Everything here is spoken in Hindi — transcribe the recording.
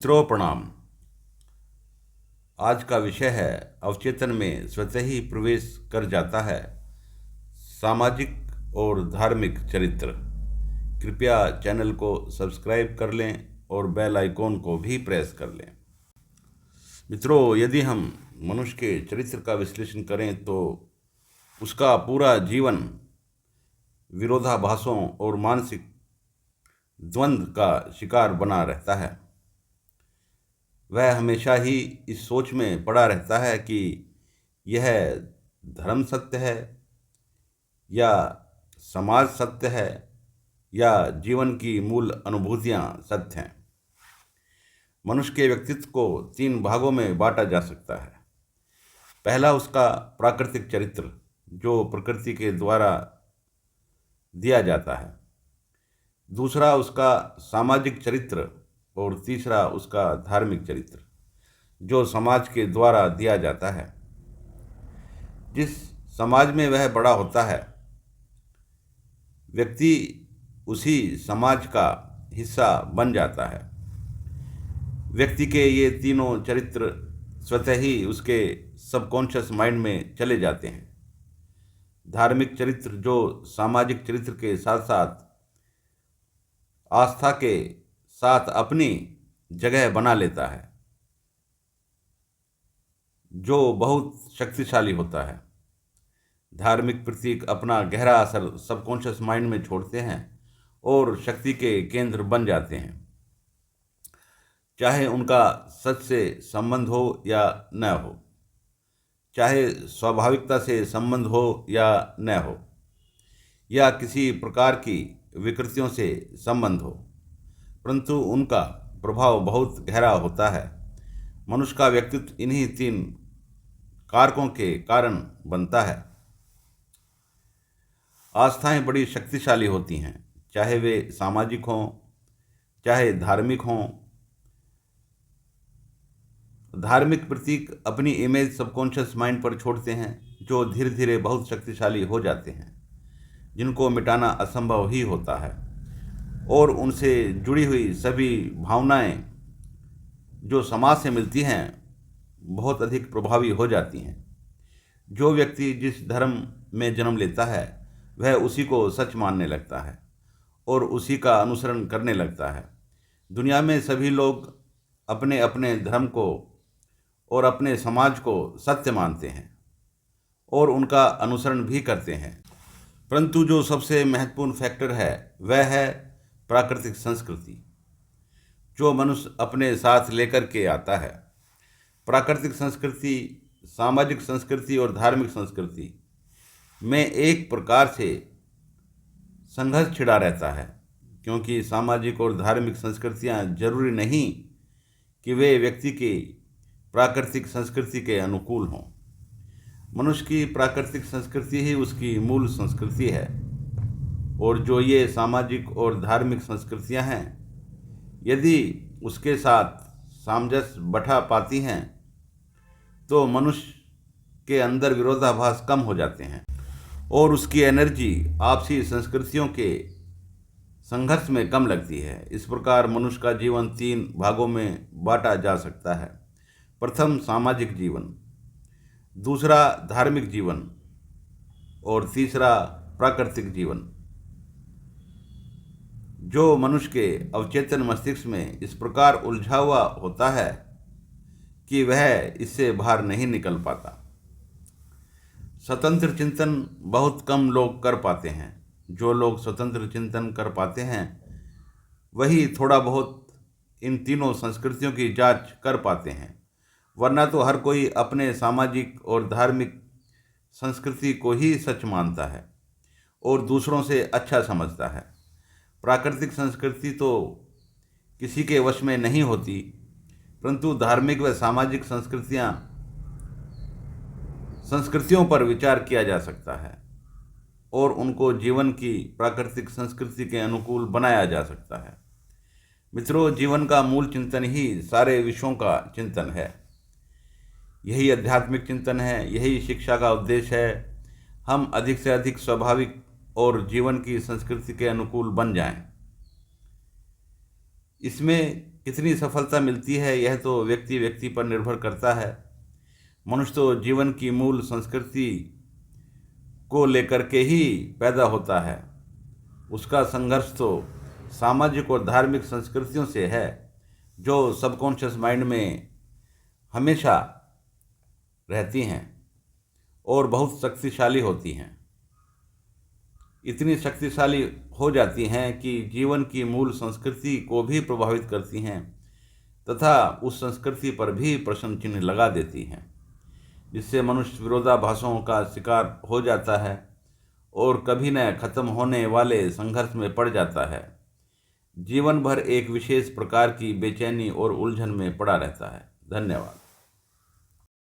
मित्रों प्रणाम। आज का विषय है अवचेतन में स्वतः ही प्रवेश कर जाता है सामाजिक और धार्मिक चरित्र। कृपया चैनल को सब्सक्राइब कर लें और बेल आइकॉन को भी प्रेस कर लें। मित्रों, यदि हम मनुष्य के चरित्र का विश्लेषण करें तो उसका पूरा जीवन विरोधाभासों और मानसिक द्वंद्व का शिकार बना रहता है। वह हमेशा ही इस सोच में पड़ा रहता है कि यह धर्म सत्य है या समाज सत्य है या जीवन की मूल अनुभूतियाँ सत्य हैं। मनुष्य के व्यक्तित्व को 3 भागों में बांटा जा सकता है। पहला उसका प्राकृतिक चरित्र, जो प्रकृति के द्वारा दिया जाता है। दूसरा उसका सामाजिक चरित्र और तीसरा उसका धार्मिक चरित्र, जो समाज के द्वारा दिया जाता है। जिस समाज में वह बड़ा होता है, व्यक्ति उसी समाज का हिस्सा बन जाता है। व्यक्ति के ये तीनों चरित्र स्वतः ही उसके सबकॉन्शियस माइंड में चले जाते हैं। धार्मिक चरित्र, जो सामाजिक चरित्र के साथ साथ आस्था के साथ अपनी जगह बना लेता है, जो बहुत शक्तिशाली होता है। धार्मिक प्रतीक अपना गहरा असर सबकॉन्शियस माइंड में छोड़ते हैं और शक्ति के केंद्र बन जाते हैं, चाहे उनका सच से संबंध हो या न हो, चाहे स्वाभाविकता से संबंध हो या न हो, या किसी प्रकार की विकृतियों से संबंध हो, परंतु उनका प्रभाव बहुत गहरा होता है। मनुष्य का व्यक्तित्व इन्हीं 3 कारकों के कारण बनता है। आस्थाएं बड़ी शक्तिशाली होती हैं, चाहे वे सामाजिक हों चाहे धार्मिक हों। धार्मिक प्रतीक अपनी इमेज सबकॉन्शियस माइंड पर छोड़ते हैं, जो धीरे धीरे बहुत शक्तिशाली हो जाते हैं, जिनको मिटाना असंभव ही होता है। और उनसे जुड़ी हुई सभी भावनाएं जो समाज से मिलती हैं, बहुत अधिक प्रभावी हो जाती हैं। जो व्यक्ति जिस धर्म में जन्म लेता है, वह उसी को सच मानने लगता है और उसी का अनुसरण करने लगता है। दुनिया में सभी लोग अपने अपने धर्म को और अपने समाज को सत्य मानते हैं और उनका अनुसरण भी करते हैं, परंतु जो सबसे महत्वपूर्ण फैक्टर है वह है प्राकृतिक संस्कृति, जो मनुष्य अपने साथ लेकर के आता है। प्राकृतिक संस्कृति, सामाजिक संस्कृति और धार्मिक संस्कृति में एक प्रकार से संघर्ष छिड़ा रहता है, क्योंकि सामाजिक और धार्मिक संस्कृतियां जरूरी नहीं कि वे व्यक्ति की प्राकृतिक संस्कृति के अनुकूल हों। मनुष्य की प्राकृतिक संस्कृति ही उसकी मूल संस्कृति है, और जो ये सामाजिक और धार्मिक संस्कृतियां हैं, यदि उसके साथ सामंजस्य बैठा पाती हैं तो मनुष्य के अंदर विरोधाभास कम हो जाते हैं और उसकी एनर्जी आपसी संस्कृतियों के संघर्ष में कम लगती है। इस प्रकार मनुष्य का जीवन 3 भागों में बांटा जा सकता है। प्रथम सामाजिक जीवन, दूसरा धार्मिक जीवन और तीसरा प्राकृतिक जीवन। जो मनुष्य के अवचेतन मस्तिष्क में इस प्रकार उलझा हुआ होता है कि वह इससे बाहर नहीं निकल पाता। स्वतंत्र चिंतन बहुत कम लोग कर पाते हैं। जो लोग स्वतंत्र चिंतन कर पाते हैं, वही थोड़ा बहुत इन तीनों संस्कृतियों की जांच कर पाते हैं, वरना तो हर कोई अपने सामाजिक और धार्मिक संस्कृति को ही सच मानता है और दूसरों से अच्छा समझता है। प्राकृतिक संस्कृति तो किसी के वश में नहीं होती, परंतु धार्मिक व सामाजिक संस्कृतियों पर विचार किया जा सकता है और उनको जीवन की प्राकृतिक संस्कृति के अनुकूल बनाया जा सकता है। मित्रों, जीवन का मूल चिंतन ही सारे विषयों का चिंतन है। यही आध्यात्मिक चिंतन है, यही शिक्षा का उद्देश्य है। हम अधिक से अधिक स्वाभाविक और जीवन की संस्कृति के अनुकूल बन जाएं। इसमें कितनी सफलता मिलती है यह तो व्यक्ति व्यक्ति पर निर्भर करता है। मनुष्य तो जीवन की मूल संस्कृति को लेकर के ही पैदा होता है। उसका संघर्ष तो सामाजिक और धार्मिक संस्कृतियों से है, जो सबकॉन्शियस माइंड में हमेशा रहती हैं और बहुत शक्तिशाली होती हैं। इतनी शक्तिशाली हो जाती हैं कि जीवन की मूल संस्कृति को भी प्रभावित करती हैं तथा उस संस्कृति पर भी प्रश्न चिन्ह लगा देती हैं, जिससे मनुष्य विरोधाभासों का शिकार हो जाता है और कभी न खत्म होने वाले संघर्ष में पड़ जाता है। जीवन भर एक विशेष प्रकार की बेचैनी और उलझन में पड़ा रहता है। धन्यवाद।